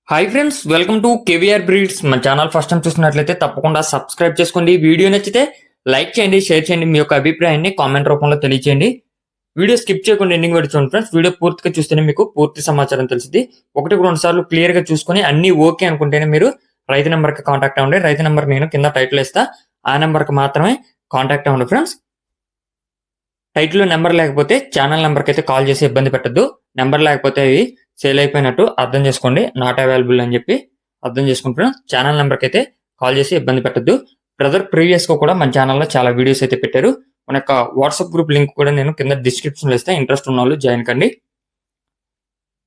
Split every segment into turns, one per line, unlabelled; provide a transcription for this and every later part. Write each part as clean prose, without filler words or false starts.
Hi friends, welcome to KVR breeds. మన channel first time చూస్తున్నట్లయితే తప్పకుండా సబ్స్క్రైబ్ చేసుకోండి. వీడియో నచ్చితే లైక్ చేయండి, షేర్ చేయండి. మీ యొక్క అభిప్రాయాన్ని కామెంట్ రూపంలో తెలియచేయండి. వీడియో స్కిప్ చేయకుండా ఎండింగ్ వరకు చూడండి ఫ్రెండ్స్. వీడియో పూర్తిగా చూస్తేనే మీకు పూర్తి సమాచారం తెలిసింది. ఒకటికి రెండు సార్లు క్లియర్ గా చూసుకొని అన్ని ఓకే అనుకుంటేనే మీరు రైతు నెంబర్ కి కాంటాక్ట్ అవ్వండి. రైతు నెంబర్ నేను కింద టైటిల్ ఇస్తా, ఆ నెంబర్ కి మాత్రమే కాంటాక్ట్ అవ్వండి ఫ్రెండ్స్. టైటిల్ నెంబర్ లేకపోతే ఛానల్ నెంబర్కి అయితే కాల్ చేసి ఇబ్బంది పెట్టద్దు. నెంబర్ లేకపోతే అవి సేల్ అయిపోయినట్టు అర్థం చేసుకోండి, నాట్ అవైలబుల్ అని చెప్పి అర్థం చేసుకుంటున్నాం. ఛానల్ నెంబర్కి అయితే కాల్ చేసి ఇబ్బంది పెట్టద్దు. బ్రదర్ ప్రీవియస్ గా కూడా మన ఛానల్లో చాలా వీడియోస్ అయితే పెట్టారు. మన యొక్క వాట్సాప్ గ్రూప్ లింక్ కూడా నేను కింద డిస్క్రిప్షన్ లో ఇస్తే ఇంట్రెస్ట్ ఉన్న వాళ్ళు జాయిన్ కండి.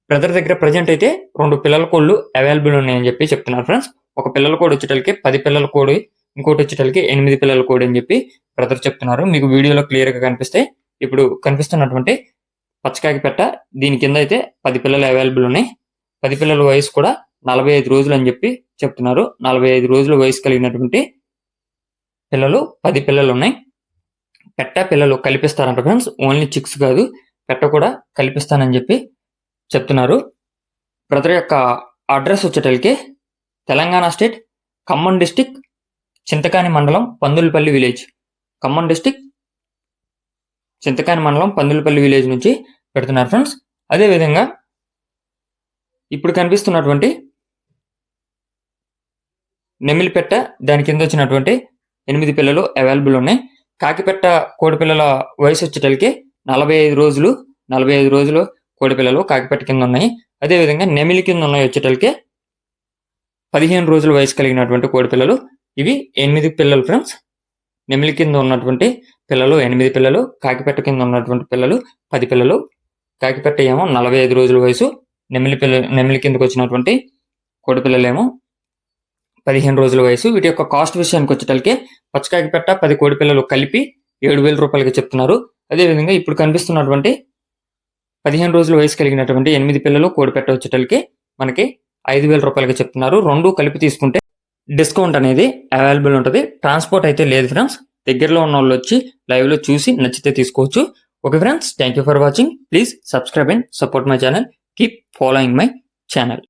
బ్రదర్ దగ్గర ప్రజెంట్ అయితే 2 పిల్లల కోళ్ళు అవైలబుల్ ఉన్నాయని చెప్పి చెప్తున్నారు ఫ్రెండ్స్. ఒక పిల్లల కోడ్ వచ్చేటలకి 10 పిల్లల కోడి, ఇంకోటి వచ్చేటలకి 8 పిల్లల కోడి అని చెప్పి బ్రదర్ చెప్తున్నారు. మీకు వీడియోలో క్లియర్ గా కనిపిస్తే ఇప్పుడు కనిపిస్తున్నటువంటి పచ్చకాకి పెట్ట దీని కింద అయితే 10 పిల్లలు అవైలబుల్ ఉన్నాయి. 10 పిల్లల వయసు కూడా 45 రోజులు అని చెప్పి చెప్తున్నారు. 45 రోజుల వయసు కలిగినటువంటి పిల్లలు 10 పిల్లలు ఉన్నాయి. పెట్ట పిల్లలు కల్పిస్తారంట ఫ్రెండ్స్, ఓన్లీ చిక్స్ కాదు, పెట్ట కూడా కల్పిస్తానని చెప్పి చెప్తున్నారు. బ్రదర్ యొక్క అడ్రస్ వచ్చేటలకి తెలంగాణ స్టేట్ ఖమ్మం డిస్టిక్ చింతకాని మండలం పందులపల్లి విలేజ్. ఖమ్మం డిస్టిక్ చింతకాని మండలం పందులపల్లి విలేజ్ నుంచి పెడుతున్నారు ఫ్రెండ్స్. అదేవిధంగా ఇప్పుడు కనిపిస్తున్నటువంటి నెమిలి పెట్ట దాని కింద వచ్చినటువంటి 8 పిల్లలు అవైలబుల్ ఉన్నాయి. కాకిపెట్ట కోడి పిల్లల వయసు వచ్చేటలకి 45 రోజులు కోడి పిల్లలు కాకిపెట్ట కింద ఉన్నాయి. అదేవిధంగా నెమిలి కింద ఉన్నాయి వచ్చేటలకి 15 రోజుల వయసు కలిగినటువంటి కోడి పిల్లలు. ఇవి 8 పిల్లలు ఫ్రెండ్స్. నెమిలి కింద ఉన్నటువంటి పిల్లలు 8 పిల్లలు, కాకిపెట్ట కింద ఉన్నటువంటి పిల్లలు 10 పిల్లలు. కాకిపెట్ట ఏమో 45 రోజుల వయసు, నెమిలి కిందకు వచ్చినటువంటి కోడి పిల్లలు ఏమో 15 రోజుల వయసు. వీటి యొక్క కాస్ట్ విషయానికి వచ్చేటలకి పచ్చకాకిపెట్ట 10 కోడి పిల్లలు కలిపి 7,000 రూపాయలకి చెప్తున్నారు. అదేవిధంగా ఇప్పుడు కనిపిస్తున్నటువంటి 15 రోజుల వయసు కలిగినటువంటి 8 పిల్లలు కోడిపెట్ట వచ్చేటలకి మనకి 5,000 రూపాయలకి చెప్తున్నారు. రెండు కలిపి తీసుకుంటే డిస్కౌంట్ అనేది అవైలబుల్ ఉంటుంది. ట్రాన్స్పోర్ట్ అయితే లేదు ఫ్రెండ్స్. దగ్గరలో ఉన్న వాళ్ళు వచ్చి లైవ్ లో చూసి నచ్చితే తీసుకోవచ్చు. Okay friends, thank you for watching. Please subscribe and support my channel. Keep following my channel.